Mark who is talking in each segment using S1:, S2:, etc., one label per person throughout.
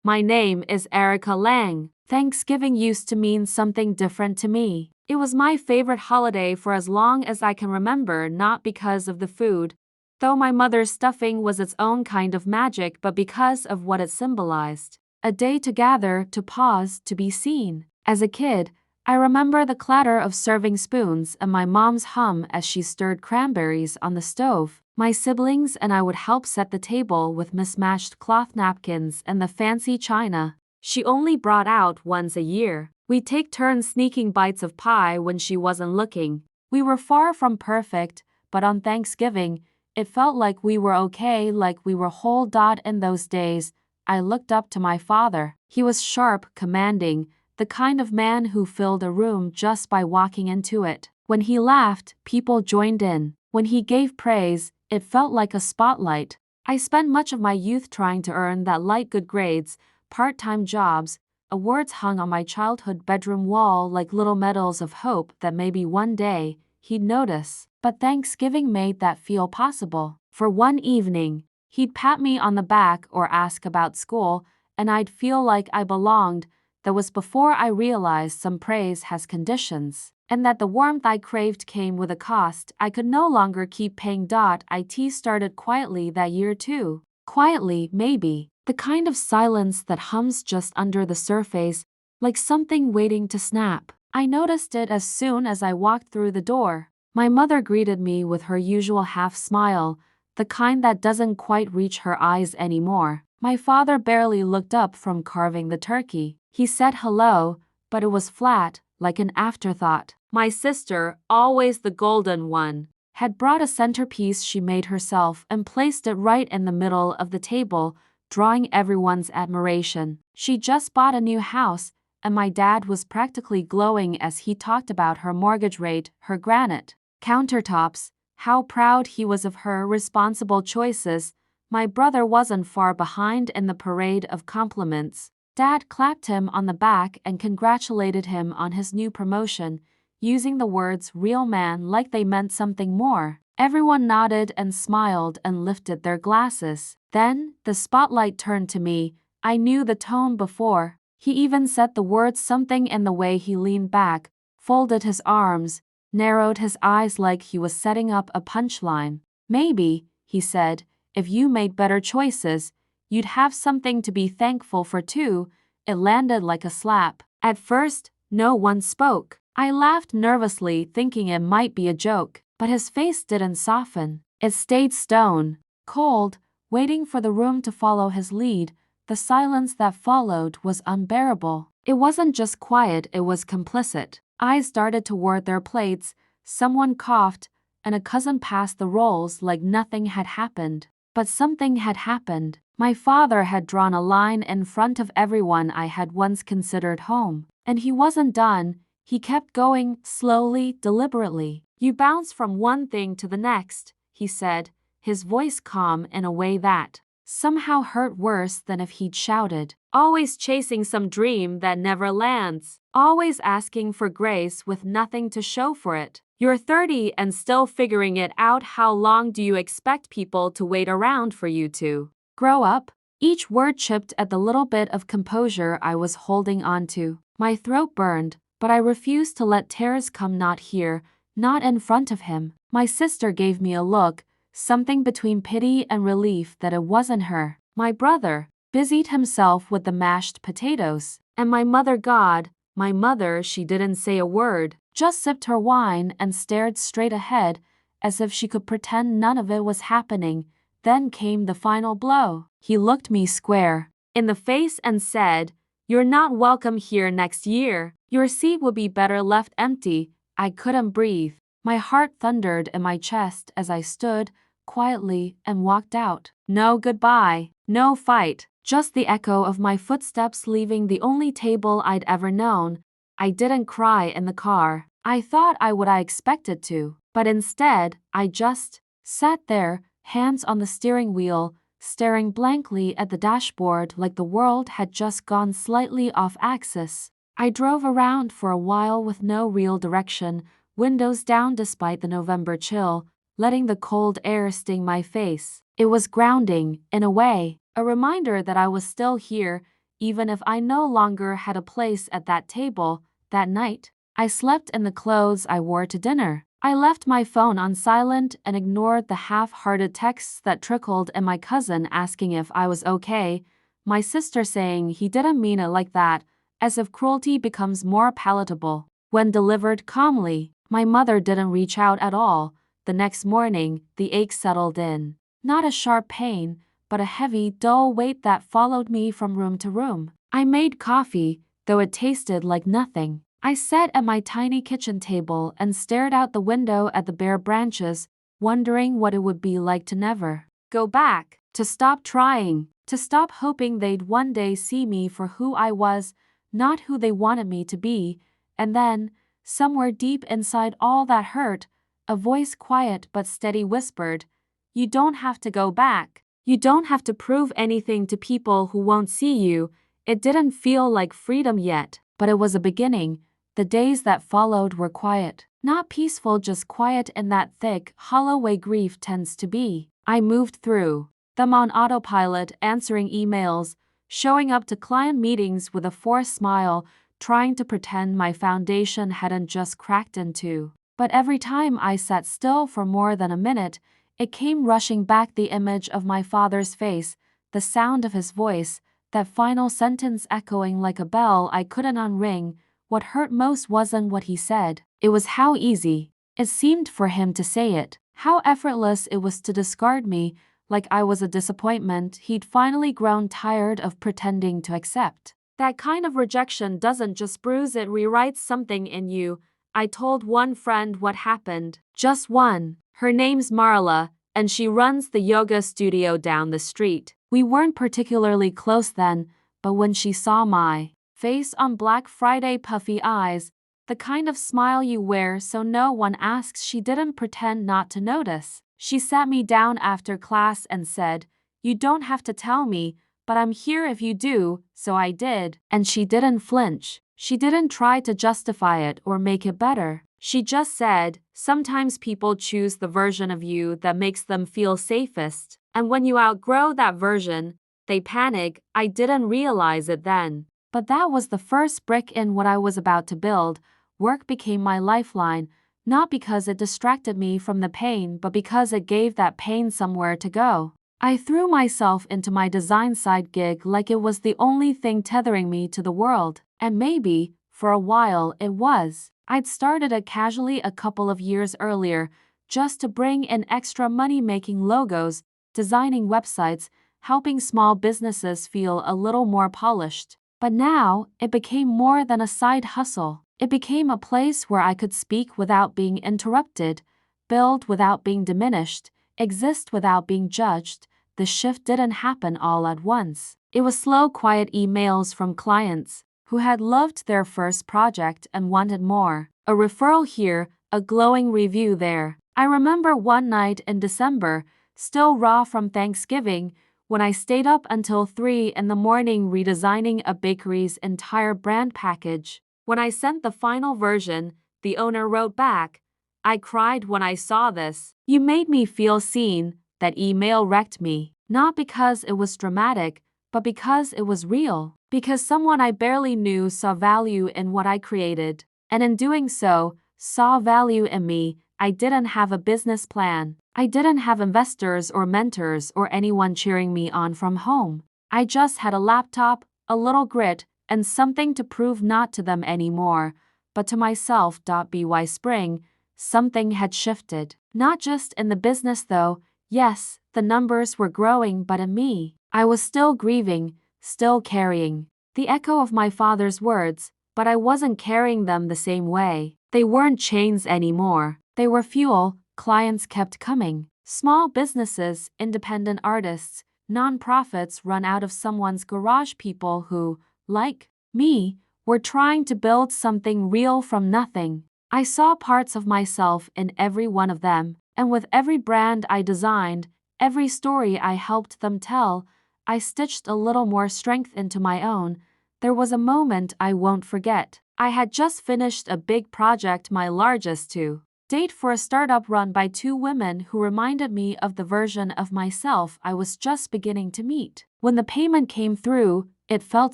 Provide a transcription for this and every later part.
S1: My name is Erica Lang. Thanksgiving used to mean something different to me. It was my favorite holiday for as long as I can remember, not because of the food, though my mother's stuffing was its own kind of magic, but because of what it symbolized. A day to gather, to pause, to be seen. As a kid, I remember the clatter of serving spoons and my mom's hum as she stirred cranberries on the stove. My siblings and I would help set the table with mismatched cloth napkins and the fancy china she only brought out once a year. We'd take turns sneaking bites of pie when she wasn't looking. We were far from perfect, but on Thanksgiving, it felt like we were okay, like we were whole. In those days, I looked up to my father. He was sharp, commanding, the kind of man who filled a room just by walking into it. When he laughed, people joined in. When he gave praise, it felt like a spotlight. I spent much of my youth trying to earn that light, good grades, part-time jobs, awards hung on my childhood bedroom wall like little medals of hope that maybe one day he'd notice. But Thanksgiving made that feel possible. For one evening, he'd pat me on the back or ask about school, and I'd feel like I belonged. That was before I realized some praise has conditions, and that the warmth I craved came with a cost I could no longer keep paying. It started quietly that year too. Quietly, maybe. The kind of silence that hums just under the surface, like something waiting to snap. I noticed it as soon as I walked through the door. My mother greeted me with her usual half smile, the kind that doesn't quite reach her eyes anymore. My father barely looked up from carving the turkey. He said hello, but it was flat, like an afterthought. My sister, always the golden one, had brought a centerpiece she made herself and placed it right in the middle of the table, drawing everyone's admiration. She just bought a new house, and my dad was practically glowing as he talked about her mortgage rate, her granite countertops, how proud he was of her responsible choices. My brother wasn't far behind in the parade of compliments. Dad clapped him on the back and congratulated him on his new promotion, using the words "real man" like they meant something more. Everyone nodded and smiled and lifted their glasses. Then, the spotlight turned to me. I knew the tone before. He even said the words, something in the way he leaned back, folded his arms, narrowed his eyes like he was setting up a punchline. Maybe, he said, if you made better choices, you'd have something to be thankful for too. It landed like a slap. At first, no one spoke. I laughed nervously, thinking it might be a joke, but his face didn't soften. It stayed stone, cold, waiting for the room to follow his lead. The silence that followed was unbearable. It wasn't just quiet, it was complicit. Eyes darted toward their plates, someone coughed, and a cousin passed the rolls like nothing had happened. But something had happened. My father had drawn a line in front of everyone I had once considered home. And he wasn't done. He kept going, slowly, deliberately. You bounce from one thing to the next, he said, his voice calm in a way that somehow hurt worse than if he'd shouted. Always chasing some dream that never lands. Always asking for grace with nothing to show for it. You're 30 and still figuring it out. How long do you expect people to wait around for you to grow up? Each word chipped at the little bit of composure I was holding onto. My throat burned, but I refused to let tears come. Not here, not in front of him. My sister gave me a look, something between pity and relief that it wasn't her. My brother busied himself with the mashed potatoes. And my mother, God, my mother, she didn't say a word, just sipped her wine and stared straight ahead, as if she could pretend none of it was happening. Then came the final blow. He looked me square in the face and said, "You're not welcome here next year. Your seat would be better left empty." I couldn't breathe. My heart thundered in my chest as I stood quietly and walked out. No goodbye, no fight, just the echo of my footsteps leaving the only table I'd ever known. I didn't cry in the car. I thought I would. I expected to. But instead, I just sat there, hands on the steering wheel, staring blankly at the dashboard like the world had just gone slightly off axis. I drove around for a while with no real direction, windows down despite the November chill, letting the cold air sting my face. It was grounding, in a way, a reminder that I was still here, even if I no longer had a place at that table. That night, I slept in the clothes I wore to dinner. I left my phone on silent and ignored the half-hearted texts that trickled, and my cousin asking if I was okay, my sister saying he didn't mean it like that, as if cruelty becomes more palatable when delivered calmly. My mother didn't reach out at all. The next morning, the ache settled in. Not a sharp pain, but a heavy, dull weight that followed me from room to room. I made coffee, though it tasted like nothing. I sat at my tiny kitchen table and stared out the window at the bare branches, wondering what it would be like to never go back, to stop trying, to stop hoping they'd one day see me for who I was, not who they wanted me to be. And then, somewhere deep inside all that hurt, a voice, quiet but steady, whispered, "You don't have to go back. You don't have to prove anything to people who won't see you." It didn't feel like freedom yet, but it was a beginning. The days that followed were quiet. Not peaceful, just quiet in that thick, hollow way grief tends to be. I moved through them on autopilot, answering emails, showing up to client meetings with a forced smile, trying to pretend my foundation hadn't just cracked in two. But every time I sat still for more than a minute, it came rushing back, the image of my father's face, the sound of his voice, that final sentence echoing like a bell I couldn't unring. What hurt most wasn't what he said. It was how easy it seemed for him to say it, how effortless it was to discard me, like I was a disappointment he'd finally grown tired of pretending to accept. That kind of rejection doesn't just bruise, it rewrites something in you. I told one friend what happened. Just one. Her name's Marla, and she runs the yoga studio down the street. We weren't particularly close then, but when she saw my face on Black Friday, puffy eyes, the kind of smile you wear so no one asks, she didn't pretend not to notice. She sat me down after class and said, "You don't have to tell me, but I'm here if you do." So I did, and she didn't flinch. She didn't try to justify it or make it better. She just said, "Sometimes people choose the version of you that makes them feel safest, and when you outgrow that version, they panic." I didn't realize it then, but that was the first brick in what I was about to build. Work became my lifeline, not because it distracted me from the pain, but because it gave that pain somewhere to go. I threw myself into my design side gig like it was the only thing tethering me to the world, and maybe, for a while, it was. I'd started it casually a couple of years earlier, just to bring in extra money, making logos, designing websites, helping small businesses feel a little more polished. But now, it became more than a side hustle. It became a place where I could speak without being interrupted, build without being diminished, exist without being judged. The shift didn't happen all at once. It was slow, quiet emails from clients who had loved their first project and wanted more. A referral here, a glowing review there. I remember one night in December, still raw from Thanksgiving, when I stayed up until 3 in the morning redesigning a bakery's entire brand package. When I sent the final version, the owner wrote back, "I cried when I saw this. You made me feel seen." That email wrecked me, not because it was dramatic, but because it was real. Because someone I barely knew saw value in what I created, and in doing so, saw value in me. I didn't have a business plan. I didn't have investors or mentors or anyone cheering me on from home. I just had a laptop, a little grit, and something to prove, not to them anymore, but to myself. By spring, something had shifted. Not just in the business though. Yes, the numbers were growing, but in me, I was still grieving, still carrying the echo of my father's words, but I wasn't carrying them the same way. They weren't chains anymore. They were fuel. Clients kept coming. Small businesses, independent artists, nonprofits run out of someone's garage, people who, like me, were trying to build something real from nothing. I saw parts of myself in every one of them, and with every brand I designed, every story I helped them tell, I stitched a little more strength into my own. There was a moment I won't forget. I had just finished a big project, my largest to date, for a startup run by two women who reminded me of the version of myself I was just beginning to meet. When the payment came through, It felt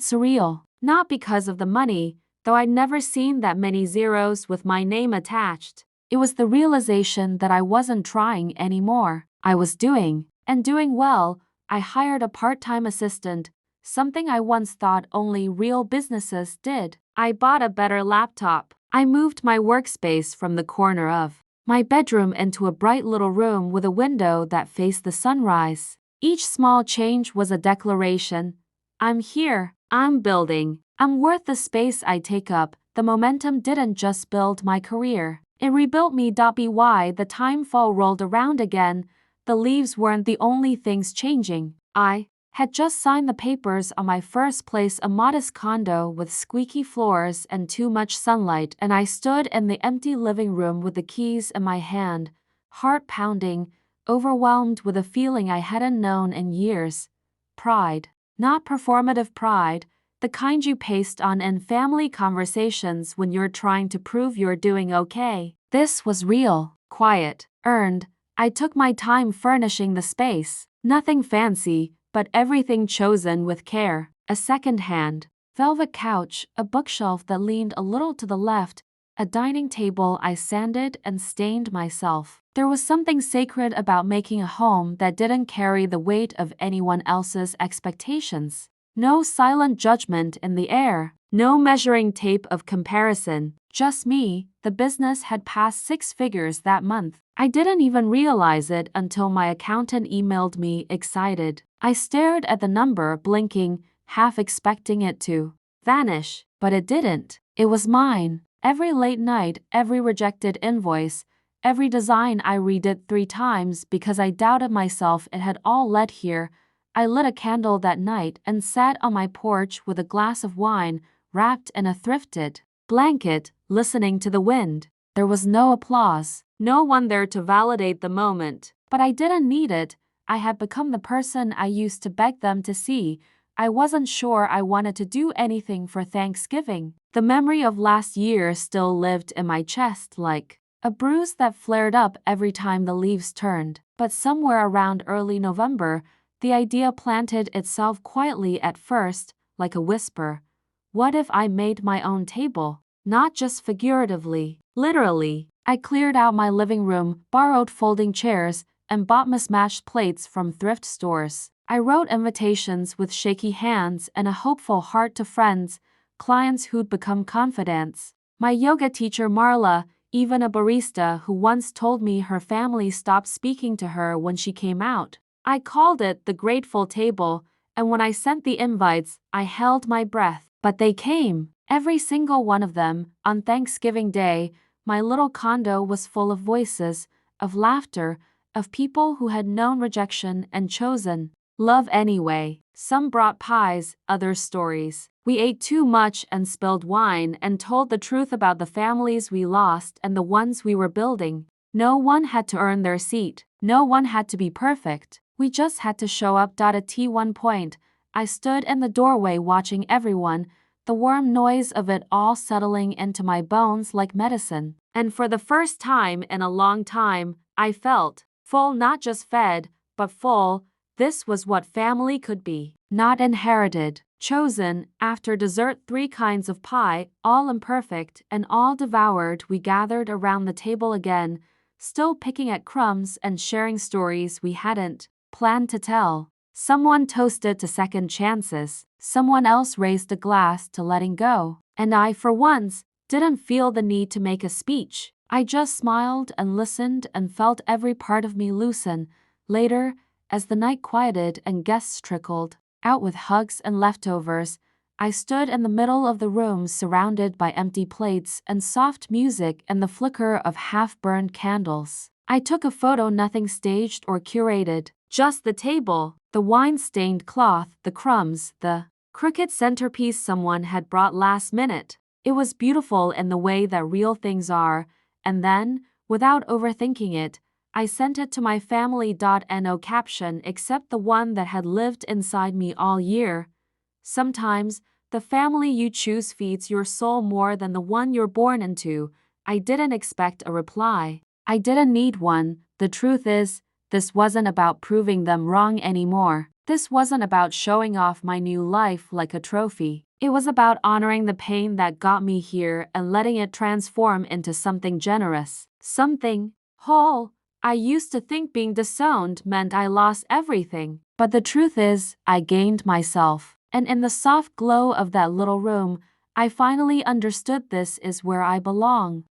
S1: surreal. Not because of the money, though I'd never seen that many zeros with my name attached. It was the realization that I wasn't trying anymore. I was doing, and doing well. I hired a part-time assistant, something I once thought only real businesses did. I bought a better laptop. I moved my workspace from the corner of my bedroom into a bright little room with a window that faced the sunrise. Each small change was a declaration. I'm here, I'm building, I'm worth the space I take up. The momentum didn't just build my career, it rebuilt me. By the time fall rolled around again, the leaves weren't the only things changing. I had just signed the papers on my first place, a modest condo with squeaky floors and too much sunlight, and I stood in the empty living room with the keys in my hand, heart pounding, overwhelmed with a feeling I hadn't known in years. Pride. Not performative pride, the kind you paste on in family conversations when you're trying to prove you're doing okay. This was real, quiet, earned. I took my time furnishing the space. Nothing fancy, but everything chosen with care. A second-hand velvet couch, a bookshelf that leaned a little to the left, a dining table I sanded and stained myself. There was something sacred about making a home that didn't carry the weight of anyone else's expectations. No silent judgment in the air, no measuring tape of comparison, just me. The business had passed 6 figures that month. I didn't even realize it until my accountant emailed me, excited. I stared at the number, blinking, half expecting it to vanish, but it didn't. It was mine. Every late night, every rejected invoice, every design I redid 3 times because I doubted myself, it had all led here. I lit a candle that night and sat on my porch with a glass of wine, wrapped in a thrifted blanket, listening to the wind. There was no applause, no one there to validate the moment, but I didn't need it. I had become the person I used to beg them to see. I wasn't sure I wanted to do anything for Thanksgiving. The memory of last year still lived in my chest like a bruise that flared up every time the leaves turned. But somewhere around early November, the idea planted itself quietly at first, like a whisper. What if I made my own table? Not just figuratively, literally. I cleared out my living room, borrowed folding chairs, and bought mismatched plates from thrift stores. I wrote invitations with shaky hands and a hopeful heart to friends, clients who'd become confidants. My yoga teacher Marla, even a barista who once told me her family stopped speaking to her when she came out. I called it the grateful table, and when I sent the invites, I held my breath. But they came, every single one of them. On Thanksgiving Day, my little condo was full of voices, of laughter, of people who had known rejection and chosen love anyway. Some brought pies, others stories. We ate too much and spilled wine and told the truth about the families we lost and the ones we were building. No one had to earn their seat. No one had to be perfect. We just had to show up. At one point, I stood in the doorway watching everyone, the warm noise of it all settling into my bones like medicine. And for the first time in a long time, I felt full, not just fed, but full. This was what family could be. Not inherited, chosen. After dessert, 3 kinds of pie, all imperfect and all devoured, we gathered around the table again, still picking at crumbs and sharing stories we hadn't planned to tell. Someone toasted to second chances, someone else raised a glass to letting go, and I, for once, didn't feel the need to make a speech. I just smiled and listened and felt every part of me loosen. Later, as the night quieted and guests trickled out with hugs and leftovers, I stood in the middle of the room surrounded by empty plates and soft music and the flicker of half-burned candles. I took a photo, nothing staged or curated, just the table, the wine-stained cloth, the crumbs, the crooked centerpiece someone had brought last minute. It was beautiful in the way that real things are, and then, without overthinking it, I sent it to my family. No caption except the one that had lived inside me all year. Sometimes, the family you choose feeds your soul more than the one you're born into. I didn't expect a reply. I didn't need one. The truth is, this wasn't about proving them wrong anymore. this wasn't about showing off my new life like a trophy. It was about honoring the pain that got me here and letting it transform into something generous, something whole. I used to think being disowned meant I lost everything, but the truth is, I gained myself. And in the soft glow of that little room, I finally understood this is where I belong.